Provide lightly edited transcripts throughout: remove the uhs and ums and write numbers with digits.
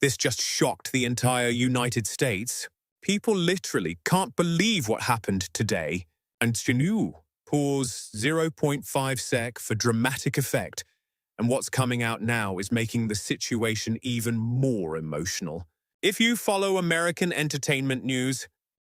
This just shocked the entire United States. People literally can't believe what happened today. And Chinu, pause 0.5 sec for dramatic effect. And what's coming out now is making the situation even more emotional. If you follow American entertainment news,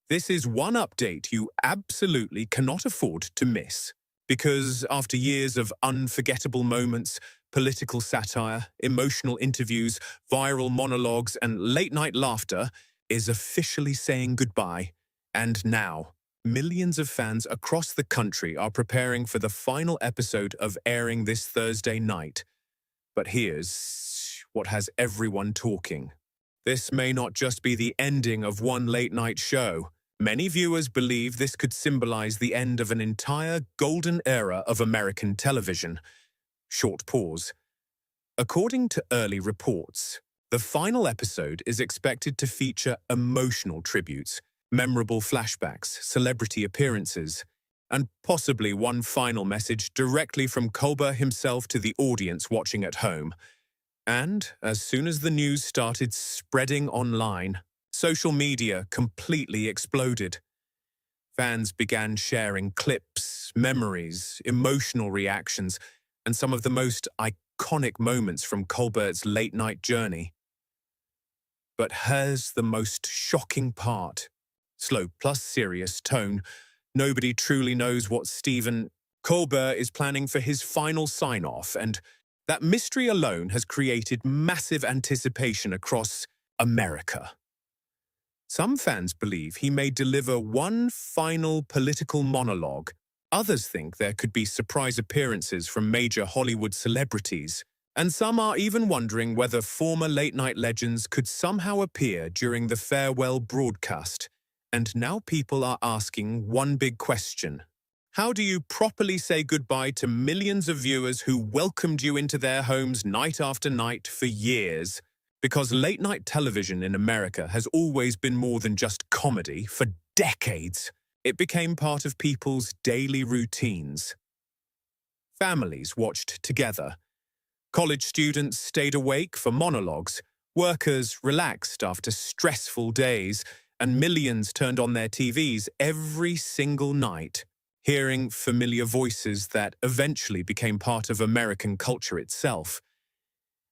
this is one update you absolutely cannot afford to miss. Because after years of unforgettable moments, political satire, emotional interviews, viral monologues, and late-night laughter is officially saying goodbye. And now, millions of fans across the country are preparing for the final episode of airing this Thursday night. But here's what has everyone talking. This may not just be the ending of one late-night show. Many viewers believe this could symbolize the end of an entire golden era of American television. Short pause. According to early reports, the final episode is expected to feature emotional tributes, memorable flashbacks, celebrity appearances, and possibly one final message directly from Colbert himself to the audience watching at home. And as soon as the news started spreading online, social media completely exploded. Fans began sharing clips, memories, emotional reactions, and some of the most iconic moments from Colbert's late-night journey. But here's the most shocking part. Slow plus serious tone. Nobody truly knows what Stephen Colbert is planning for his final sign-off, and that mystery alone has created massive anticipation across America. Some fans believe he may deliver one final political monologue. Others think there could be surprise appearances from major Hollywood celebrities. And some are even wondering whether former late-night legends could somehow appear during the farewell broadcast. And now people are asking one big question. How do you properly say goodbye to millions of viewers who welcomed you into their homes night after night for years? Because late-night television in America has always been more than just comedy. For decades, it became part of people's daily routines. Families watched together. College students stayed awake for monologues. Workers relaxed after stressful days. And millions turned on their TVs every single night, hearing familiar voices that eventually became part of American culture itself.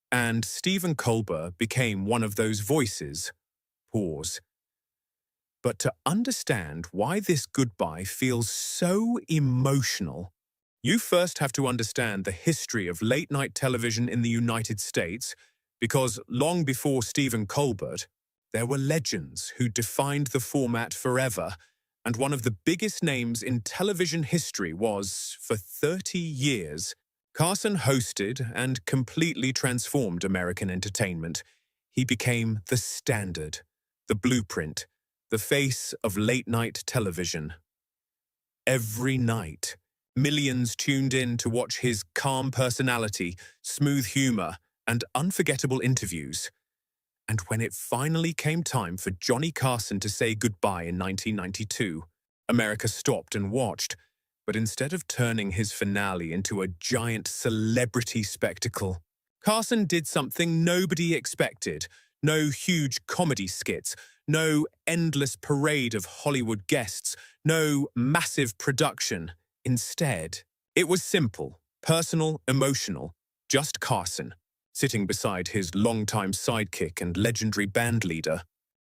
And Stephen Colbert became one of those voices. Pause. But to understand why this goodbye feels so emotional, you first have to understand the history of late-night television in the United States, because long before Stephen Colbert, there were legends who defined the format forever, and one of the biggest names in television history was, for 30 years, Carson hosted and completely transformed American entertainment. He became the standard, the blueprint, the face of late-night television. Every night, millions tuned in to watch his calm personality, smooth humor, and unforgettable interviews. And when it finally came time for Johnny Carson to say goodbye in 1992, America stopped and watched. But instead of turning his finale into a giant celebrity spectacle, Carson did something nobody expected. No huge comedy skits, no endless parade of Hollywood guests, no massive production. Instead, it was simple, personal, emotional, just Carson, sitting beside his longtime sidekick and legendary bandleader,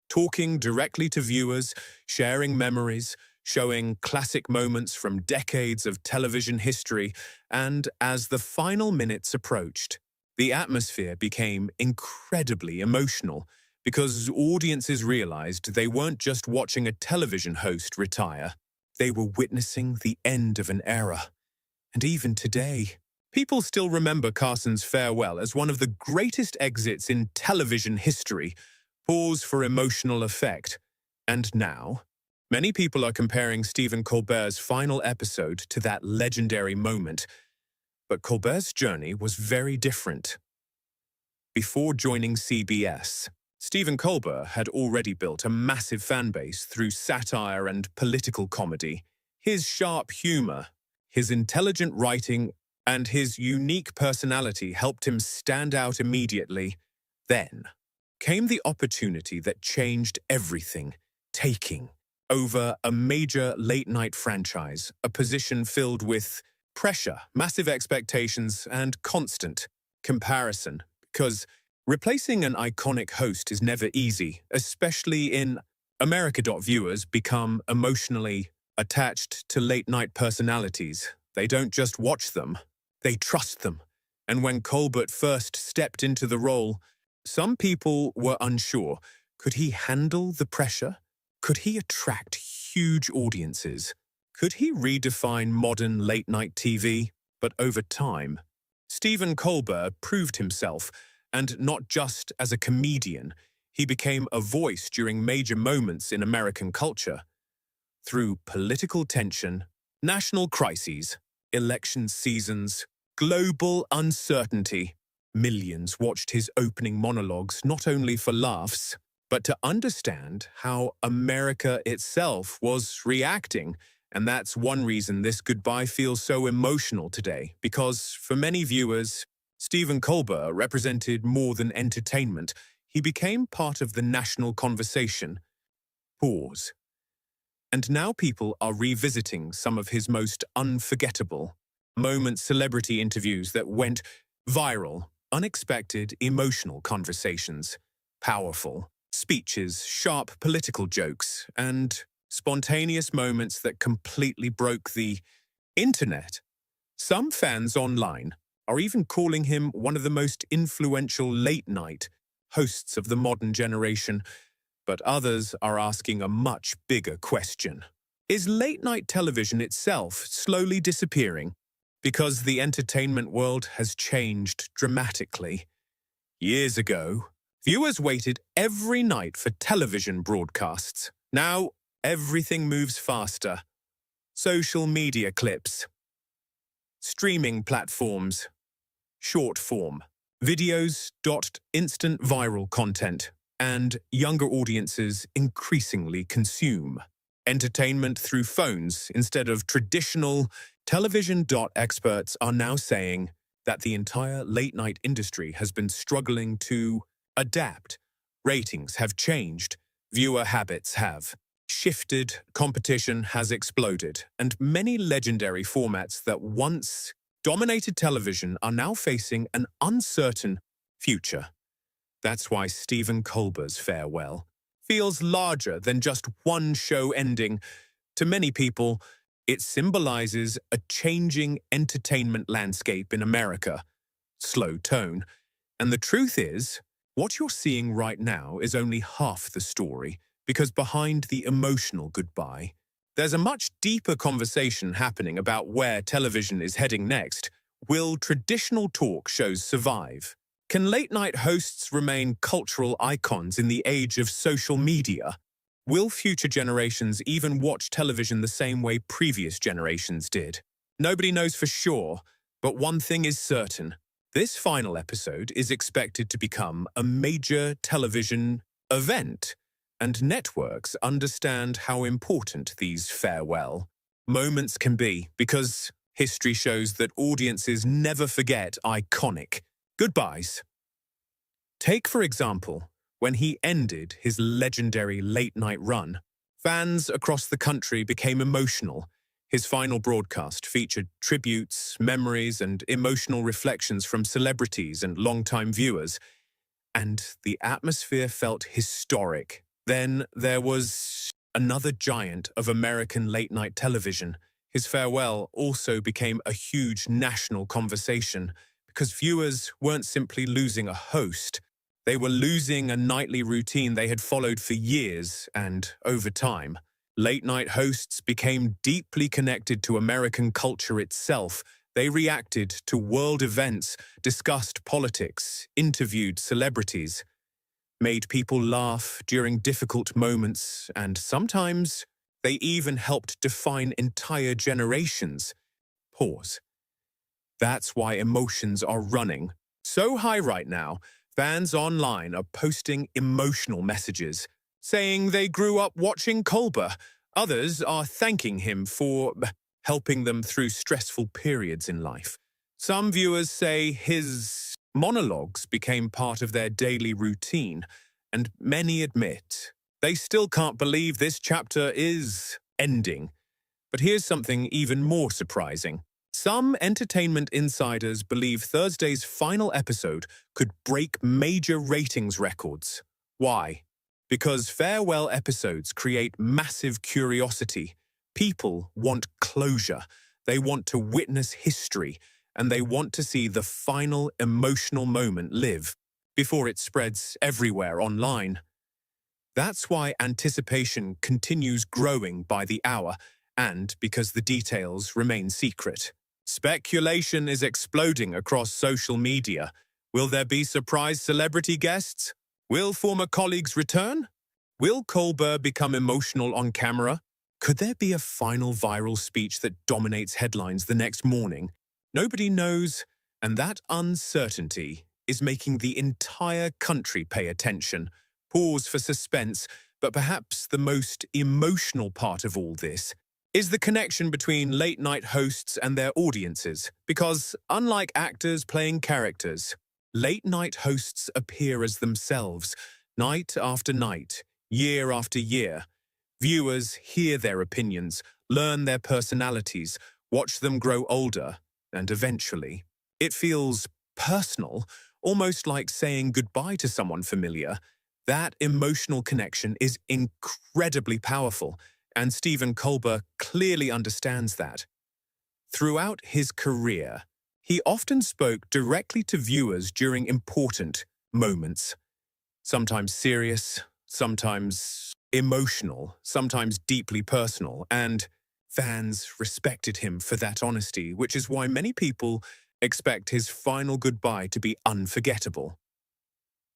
talking directly to viewers, sharing memories, showing classic moments from decades of television history, and as the final minutes approached, the atmosphere became incredibly emotional because audiences realized they weren't just watching a television host retire, they were witnessing the end of an era. And even today, people still remember Carson's farewell as one of the greatest exits in television history. Pause for emotional effect. And now, many people are comparing Stephen Colbert's final episode to that legendary moment. But Colbert's journey was very different. Before joining CBS, Stephen Colbert had already built a massive fan base through satire and political comedy. His sharp humor, his intelligent writing, and his unique personality helped him stand out immediately. Then, came the opportunity that changed everything, taking over a major late-night franchise, a position filled with pressure, massive expectations, and constant comparison. Because replacing an iconic host is never easy, especially in America. Viewers become emotionally attached to late-night personalities. They don't just watch them, they trust them. And when Colbert first stepped into the role, some people were unsure. Could he handle the pressure? Could he attract huge audiences? Could he redefine modern late-night TV? But over time, Stephen Colbert proved himself, and not just as a comedian. He became a voice during major moments in American culture. Through political tension, national crises, election seasons, global uncertainty, millions watched his opening monologues not only for laughs, but to understand how America itself was reacting. And that's one reason this goodbye feels so emotional today, because for many viewers, Stephen Colbert represented more than entertainment. He became part of the national conversation. Pause. And now people are revisiting some of his most unforgettable moments, celebrity interviews that went viral, unexpected, emotional conversations, powerful speeches, sharp political jokes, and spontaneous moments that completely broke the internet. Some fans online are even calling him one of the most influential late-night hosts of the modern generation, but others are asking a much bigger question. Is late-night television itself slowly disappearing because the entertainment world has changed dramatically? Years ago, viewers waited every night for television broadcasts. Now, everything moves faster. Social media clips, streaming platforms, short form, videos, instant viral content, and younger audiences increasingly consume entertainment through phones instead of traditional television. Experts are now saying that the entire late-night industry has been struggling to adapt. Ratings have changed, viewer habits have shifted, competition has exploded, and many legendary formats that once dominated television are now facing an uncertain future. That's why Stephen Colbert's farewell feels larger than just one show ending. To many people, it symbolizes a changing entertainment landscape in America. Slow tone. And the truth is, what you're seeing right now is only half the story, because behind the emotional goodbye, there's a much deeper conversation happening about where television is heading next. Will traditional talk shows survive? Can late-night hosts remain cultural icons in the age of social media? Will future generations even watch television the same way previous generations did? Nobody knows for sure, but one thing is certain. This final episode is expected to become a major television event, and networks understand how important these farewell moments can be, because history shows that audiences never forget iconic goodbyes. Take, for example, when he ended his legendary late-night run, fans across the country became emotional. His final broadcast featured tributes, memories, and emotional reflections from celebrities and longtime viewers, and the atmosphere felt historic. Then there was another giant of American late-night television. His farewell also became a huge national conversation, because viewers weren't simply losing a host. They were losing a nightly routine they had followed for years, and over time, late-night hosts became deeply connected to American culture itself. They reacted to world events, discussed politics, interviewed celebrities, made people laugh during difficult moments, and sometimes they even helped define entire generations. Pause. That's why emotions are running so high right now. Fans online are posting emotional messages, saying they grew up watching Colbert. Others are thanking him for helping them through stressful periods in life. Some viewers say his monologues became part of their daily routine, and many admit they still can't believe this chapter is ending. But here's something even more surprising. Some entertainment insiders believe Thursday's final episode could break major ratings records. Why? Because farewell episodes create massive curiosity. People want closure. They want to witness history, and they want to see the final emotional moment live before it spreads everywhere online. That's why anticipation continues growing by the hour, and because the details remain secret. Speculation is exploding across social media. Will there be surprise celebrity guests? Will former colleagues return? Will Colbert become emotional on camera? Could there be a final viral speech that dominates headlines the next morning? Nobody knows, and that uncertainty is making the entire country pay attention. Pause for suspense, but perhaps the most emotional part of all this is the connection between late-night hosts and their audiences, because unlike actors playing characters, late-night hosts appear as themselves, night after night, year after year. Viewers hear their opinions, learn their personalities, watch them grow older, and eventually, it feels personal, almost like saying goodbye to someone familiar. That emotional connection is incredibly powerful, and Stephen Colbert clearly understands that. Throughout his career, he often spoke directly to viewers during important moments, sometimes serious, sometimes emotional, sometimes deeply personal, and fans respected him for that honesty, which is why many people expect his final goodbye to be unforgettable.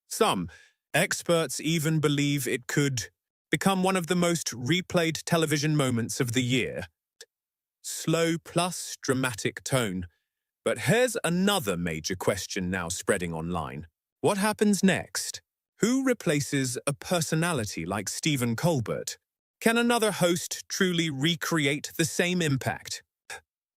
Some experts even believe it could become one of the most replayed television moments of the year. Slow plus dramatic tone. But here's another major question now spreading online. What happens next? Who replaces a personality like Stephen Colbert? Can another host truly recreate the same impact?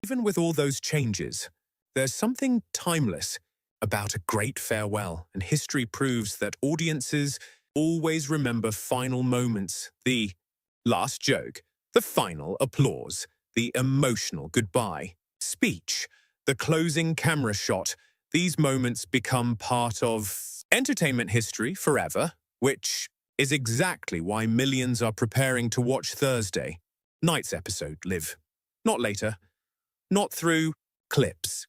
Even with all those changes, there's something timeless about a great farewell, and history proves that audiences always remember final moments, the last joke, the final applause, the emotional goodbye, speech, the closing camera shot. These moments become part of entertainment history forever, which is exactly why millions are preparing to watch Thursday night's episode live. Not later, not through clips,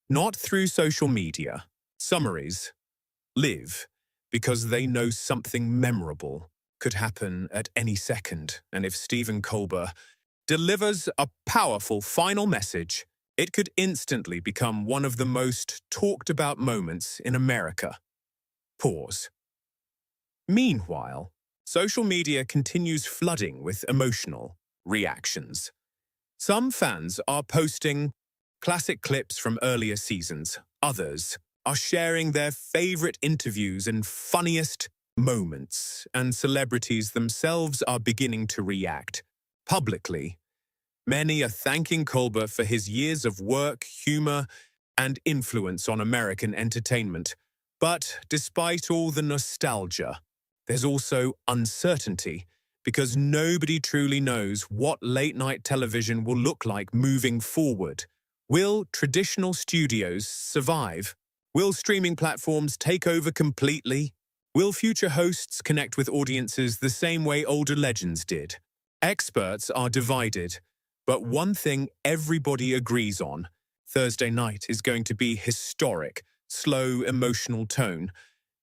not through social media, summaries, live because they know something memorable could happen at any second. And if Stephen Colbert delivers a powerful final message, it could instantly become one of the most talked about moments in America. Pause. Meanwhile, social media continues flooding with emotional reactions. Some fans are posting classic clips from earlier seasons. Others are sharing their favorite interviews and funniest moments, and celebrities themselves are beginning to react publicly. Many are thanking Colbert for his years of work, humor, and influence on American entertainment. But despite all the nostalgia, there's also uncertainty, because nobody truly knows what late-night television will look like moving forward. Will traditional studios survive? Will streaming platforms take over completely? Will future hosts connect with audiences the same way older legends did? Experts are divided, but one thing everybody agrees on: Thursday night is going to be historic, slow, emotional tone.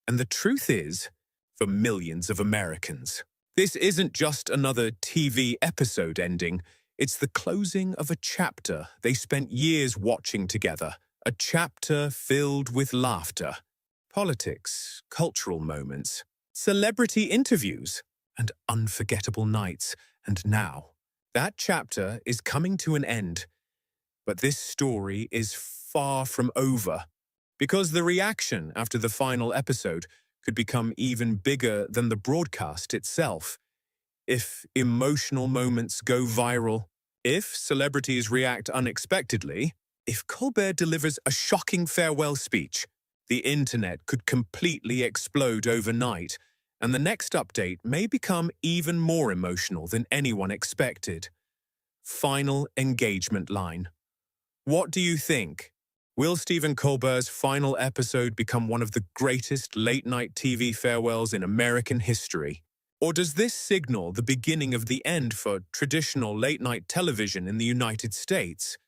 And the truth is, for millions of Americans, this isn't just another TV episode ending. It's the closing of a chapter they spent years watching together, a chapter filled with laughter, politics, cultural moments, celebrity interviews, and unforgettable nights. And now, that chapter is coming to an end. But this story is far from over, because the reaction after the final episode could become even bigger than the broadcast itself. If emotional moments go viral, if celebrities react unexpectedly, if Colbert delivers a shocking farewell speech, The internet could completely explode overnight, and the next update may become even more emotional than anyone expected. Final engagement line. What do you think? Will Stephen Colbert's final episode become one of the greatest late-night TV farewells in American history? Or does this signal the beginning of the end for traditional late-night television in the United States?